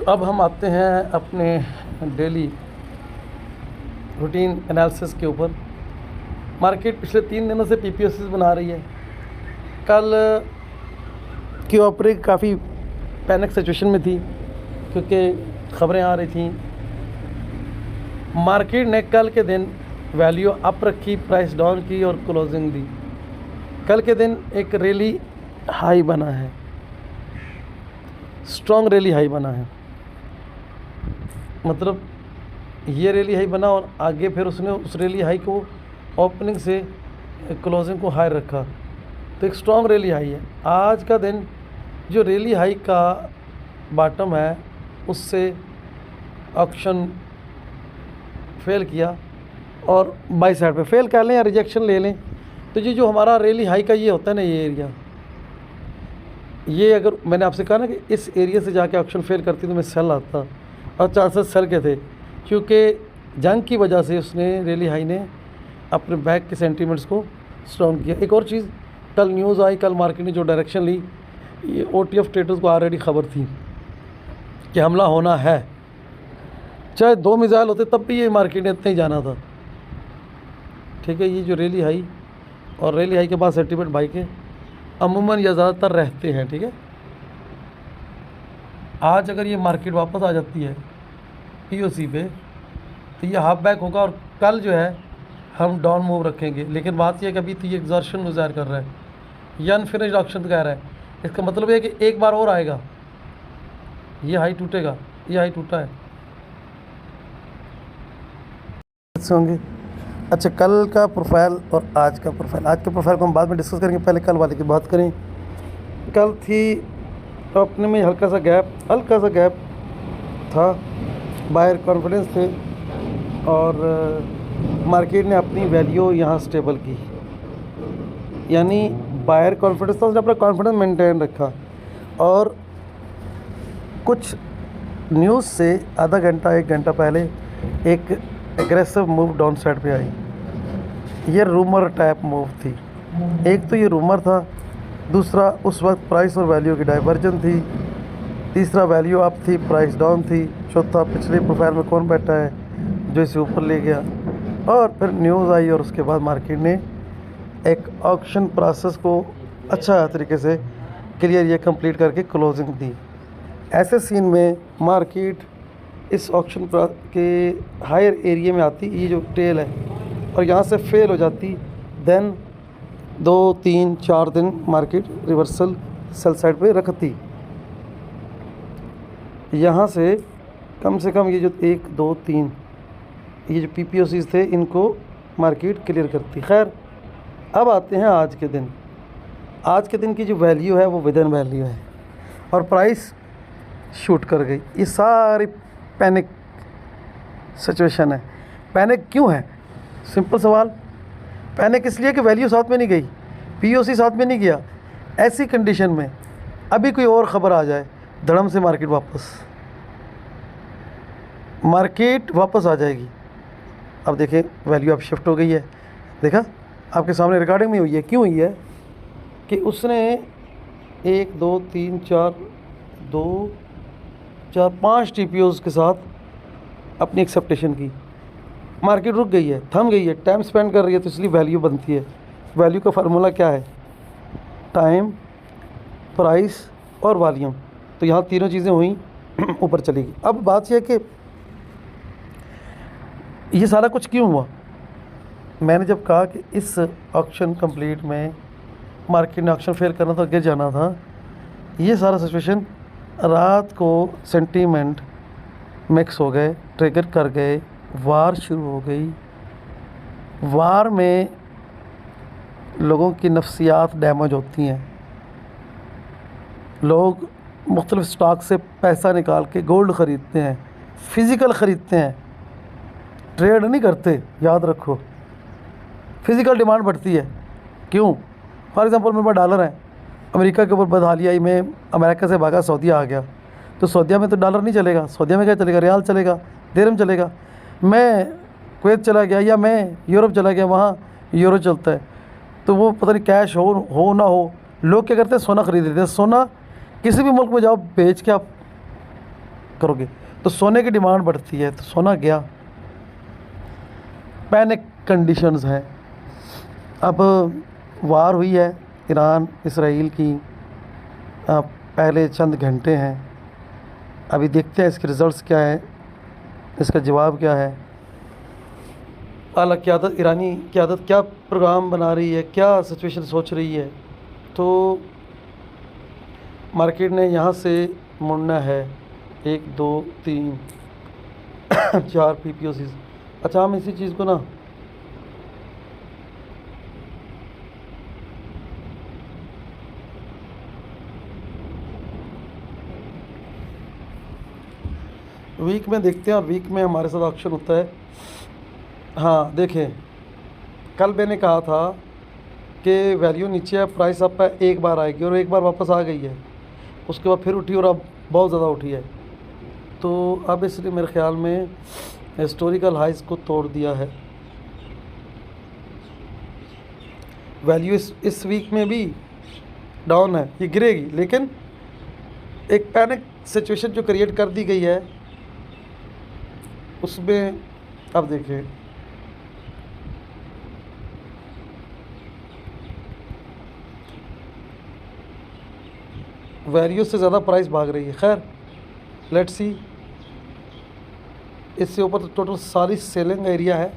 तो अब हम आते हैं अपने डेली रूटीन एनालिसिस के ऊपर। मार्केट पिछले 3 दिनों से पीपीओसीज बना रही है। कल की ऑपरेट काफ़ी पैनिक सिचुएशन में थी क्योंकि ख़बरें आ रही थी। मार्केट ने कल के दिन वैल्यू अप रखी, प्राइस डाउन की और क्लोजिंग दी। कल के दिन एक रैली हाई बना है, स्ट्रॉन्ग रैली हाई बना है। मतलब ये रैली हाई बना और आगे फिर उसने उस रैली हाई को ओपनिंग से क्लोजिंग को हाई रखा, तो एक स्ट्रॉन्ग रैली हाई है। आज का दिन जो रैली हाई का बॉटम है उससे ऑक्शन फेल किया और बाई साइड पे फेल कर लें या रिजेक्शन ले लें। तो ये जो हमारा रैली हाई का ये होता है ना, ये एरिया, ये अगर मैंने आपसे कहा ना कि इस एरिया से जाके ऑक्शन फेल करती तो मैं सेल आता और चांसेस सेल के थे, क्योंकि जंग की वजह से उसने रैली हाई ने अपने बैक के सेंटीमेंट्स को स्ट्रॉन्ग किया। एक और चीज़, कल न्यूज़ आई, कल मार्केट ने जो डायरेक्शन ली, ये OTF ट्रेडर्स को ऑलरेडी खबर थी कि हमला होना है। चाहे 2 मिसाइल होते तब भी ये मार्केट ने इतना ही जाना था। ठीक है, ये जो रैली हाई और रैली हाई के बाद सेंटीमेंट बाई के अमूमन या ज़्यादातर रहते हैं। ठीक है, आज अगर ये मार्केट वापस आ जाती है POC पे तो ये हाफ बैक होगा और कल जो है हम डाउन मूव रखेंगे। लेकिन बात यह है कि अभी तो ये एग्जॉर्शन गुजार कर रहा है, ये अनफिनिश्ड ऑक्शन कह रहा है। इसका मतलब ये है कि एक बार और आएगा, ये हाई टूटेगा, ये हाई टूटा है होंगे। अच्छा, कल का प्रोफाइल और आज का प्रोफाइल, आज के प्रोफाइल को हम बाद में डिस्कस करेंगे, पहले कल वाले की बात करें। कल थी तो अपने में हल्का सा गैप था, बायर कॉन्फिडेंस थे और मार्केट ने अपनी वैल्यू यहाँ स्टेबल की, यानी बायर कॉन्फिडेंस था, उसने अपना कॉन्फिडेंस मेंटेन रखा। और कुछ न्यूज़ से आधा घंटा 1 घंटा पहले एक एग्रेसिव मूव डाउन साइड पे आई। ये रूमर टाइप मूव थी। एक तो ये रूमर था, दूसरा उस वक्त प्राइस और वैल्यू की डाइवर्जन थी, तीसरा वैल्यू अप थी, प्राइस डाउन थी, चौथा पिछले प्रोफाइल में कौन बैठा है जो इसे ऊपर ले गया। और फिर न्यूज़ आई और उसके बाद मार्केट ने एक ऑक्शन प्रोसेस को अच्छा तरीके से क्लियर ये कंप्लीट करके क्लोजिंग दी। ऐसे सीन में मार्केट इस ऑक्शन के हायर एरिया में आती, ये जो टेल है, और यहाँ से फेल हो जाती, देन 2, 3, 4 दिन मार्केट रिवर्सल सेल साइड पे रखती। यहाँ से कम ये जो 1, 2, 3 ये जो PPOCs थे इनको मार्केट क्लियर करती। खैर, अब आते हैं आज के दिन। आज के दिन की जो वैल्यू है वो विदन वैल्यू है और प्राइस शूट कर गई। ये सारी पैनिक सिचुएशन है। पैनिक क्यों है? सिंपल सवाल। पैनिक इसलिए कि वैल्यू साथ में नहीं गई, POC साथ में नहीं गया। ऐसी कंडीशन में अभी कोई और ख़बर आ जाए, धड़म से मार्केट वापस आ जाएगी। अब देखें, वैल्यू अब शिफ्ट हो गई है। देखा, आपके सामने रिकॉर्डिंग में हुई है। क्यों हुई है? कि उसने 1, 2, 3, 4, 5 TPOs के साथ अपनी एक्सेप्टेशन की। मार्केट रुक गई है, थम गई है, टाइम स्पेंड कर रही है, तो इसलिए वैल्यू बनती है। वैल्यू का फार्मूला क्या है? टाइम, प्राइस और वॉल्यूम। तो यहाँ तीनों चीज़ें हुई, ऊपर चलेगी। अब बात यह है कि ये सारा कुछ क्यों हुआ। मैंने जब कहा कि इस ऑक्शन कंप्लीट में मार्केट ने ऑक्शन फेल करना था, गिर जाना था, ये सारा सिचुएशन रात को सेंटीमेंट मिक्स हो गए, ट्रिगर कर गए, वार शुरू हो गई। वार में लोगों की नफ्सियात डैमेज होती हैं। लोग मुख्तलिफ स्टॉक से पैसा निकाल के गोल्ड ख़रीदते हैं, फ़िज़िकल ख़रीदते हैं, ट्रेड नहीं करते। याद रखो, फ़िज़िकल डिमांड बढ़ती है। क्यों? फॉर एग्ज़ाम्पल, मेरे पास डॉलर है, अमेरिका के ऊपर बदहालियाई में अमेरिका से भागा सऊदीया आ गया, तो सऊदीया में तो डॉलर नहीं चलेगा, सऊदीया में क्या चलेगा? रियाल चलेगा, दिरहम चलेगा। मैं कुवैत चला गया या मैं यूरोप चला गया, वहाँ यूरो चलता है, तो वो पता नहीं कैश हो ना हो, लोग क्या करते हैं? सोना ख़रीद लेते हैं। सोना किसी भी मुल्क में जाओ, बेच के आप करोगे तो सोने की डिमांड बढ़ती है, तो सोना गया। पैनिक कंडीशंस हैं। अब वार हुई है ईरान इसराइल की, पहले चंद घंटे हैं, अभी देखते हैं इसके रिज़ल्ट्स क्या है, इसका जवाब क्या है। आला क़यादत, ईरानी क़यादत क्या प्रोग्राम बना रही है, क्या सिचुएशन सोच रही है। तो मार्केट ने यहाँ से मुड़ना है 1 2 3 4 PPOCs। अच्छा, हम इसी चीज़ को ना वीक में देखते हैं, और वीक में हमारे साथ ऑप्शन होता है। हाँ देखें, कल मैंने कहा था कि वैल्यू नीचे है, प्राइस अप है, एक बार आएगी, और एक बार वापस आ गई है, उसके बाद फिर उठी और अब बहुत ज़्यादा उठी है। तो अब इसने मेरे ख़्याल में हिस्टोरिकल हाइज को तोड़ दिया है। वैल्यू इस वीक में भी डाउन है, ये गिरेगी, लेकिन एक पैनिक सिचुएशन जो क्रिएट कर दी गई है उसमें अब देखें वैल्यू से ज़्यादा प्राइस भाग रही है। खैर लेट्स सी, इससे ऊपर तो टोटल सारी सेलिंग एरिया है।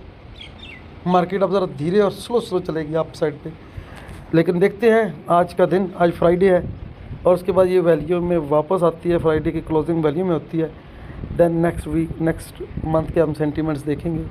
मार्केट अब ज़रा धीरे और स्लो चलेगी अप साइड पे, लेकिन देखते हैं आज का दिन, आज फ्राइडे है, और उसके बाद ये वैल्यू में वापस आती है, फ्राइडे की क्लोजिंग वैल्यू में होती है। Then next week, next month के हम सेंटीमेंट्स देखेंगे।